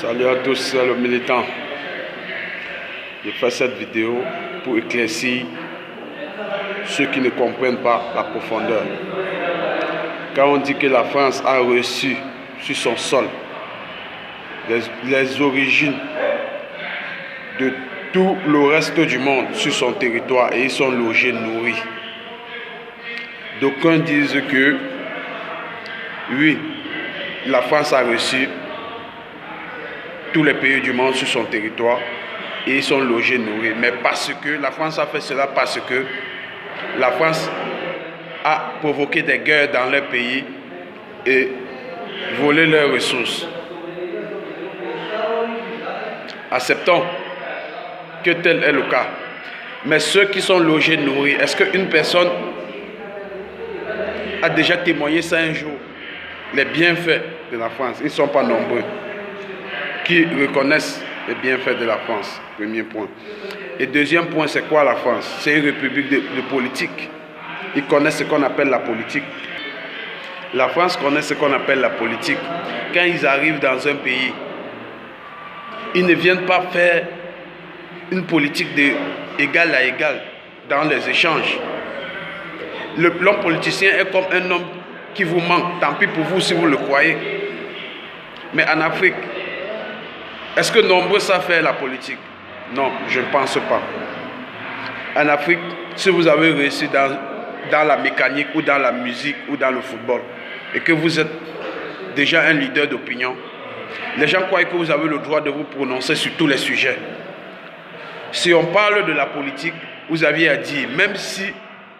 Salut à tous, c'est le militant. Je fais cette vidéo pour éclaircir ceux qui ne comprennent pas la profondeur. Quand on dit que la France a reçu sur son sol les origines de tout le reste du monde sur son territoire et ils sont logés, nourris. D'aucuns disent que oui, la France a reçu tous les pays du monde sur son territoire et ils sont logés, nourris. Mais parce que la France a fait cela, parce que la France a provoqué des guerres dans leur pays et volé leurs ressources. Acceptons que tel est le cas. Mais ceux qui sont logés, nourris, est-ce qu'une personne a déjà témoigné ça un jour? Les bienfaits de la France, ils ne sont pas nombreux qui reconnaissent les bienfaits de la France, premier point. Et deuxième point, c'est quoi la France? C'est une république de politique. Ils connaissent ce qu'on appelle la politique. La France connaît ce qu'on appelle la politique. Quand ils arrivent dans un pays, ils ne viennent pas faire une politique d'égal à égal dans les échanges. L'homme politicien est comme un homme qui vous manque. Tant pis pour vous si vous le croyez. Mais en Afrique, est-ce que nombreux savent faire la politique? Non, je ne pense pas. En Afrique, si vous avez réussi dans la mécanique ou dans la musique ou dans le football et que vous êtes déjà un leader d'opinion, les gens croient que vous avez le droit de vous prononcer sur tous les sujets. Si on parle de la politique, vous aviez à dire, même si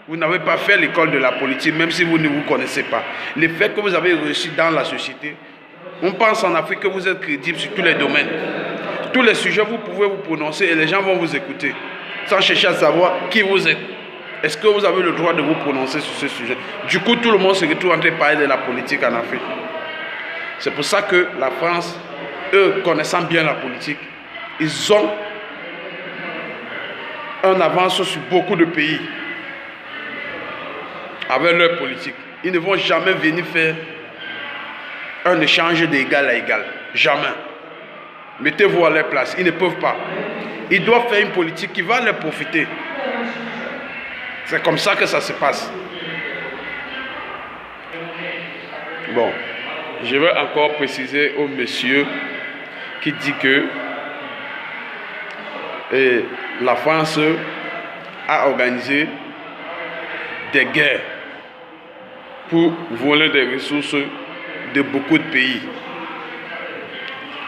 vous n'avez pas fait l'école de la politique, même si vous ne vous connaissez pas, les faits que vous avez reçus dans la société, on pense en Afrique que vous êtes crédible sur tous les domaines. Tous les sujets, vous pouvez vous prononcer et les gens vont vous écouter, sans chercher à savoir qui vous êtes. Est-ce que vous avez le droit de vous prononcer sur ce sujet? Du coup, tout le monde se retrouve en train de parler de la politique en Afrique. C'est pour ça que la France, eux, connaissant bien la politique, ils ont un avance sur beaucoup de pays avec leur politique. Ils ne vont jamais venir faire un échange d'égal à égal. Jamais. Mettez-vous à leur place. Ils ne peuvent pas. Ils doivent faire une politique qui va leur profiter. C'est comme ça que ça se passe. Bon. Je vais encore préciser au monsieur qui dit que la France a organisé des guerres pour voler des ressources de beaucoup de pays.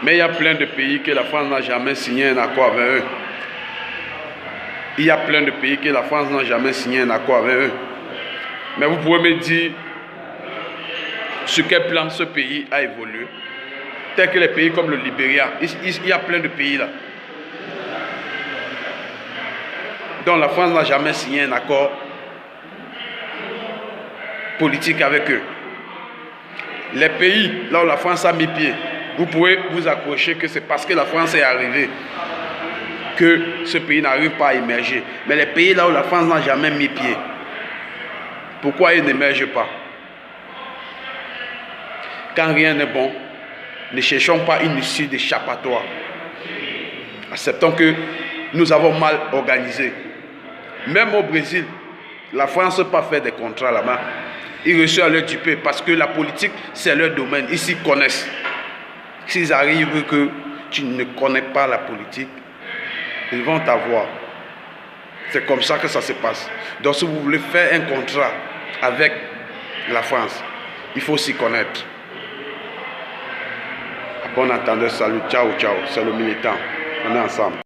Mais il y a plein de pays que la France n'a jamais signé un accord avec eux. Il y a plein de pays que la France n'a jamais signé un accord avec eux. Mais vous pouvez me dire sur quel plan ce pays a évolué. Tel que les pays comme le Libéria, il y a plein de pays là. Donc la France n'a jamais signé un accord politique avec eux. Les pays là où la France a mis pied, vous pouvez vous accrocher que c'est parce que la France est arrivée que ce pays n'arrive pas à émerger. Mais les pays là où la France n'a jamais mis pied, pourquoi ils n'émergent pas? Quand rien n'est bon, ne cherchons pas une issue d'échappatoire. Acceptons que nous avons mal organisé. Même au Brésil, la France n'a pas fait des contrats là-bas. Ils reçoivent à leur duper parce que la politique, c'est leur domaine. Ils s'y connaissent. S'ils arrivent que tu ne connais pas la politique, ils vont t'avoir. C'est comme ça que ça se passe. Donc si vous voulez faire un contrat avec la France, il faut s'y connaître. À bon entendeur, salut, ciao, ciao. C'est le militant. On est ensemble.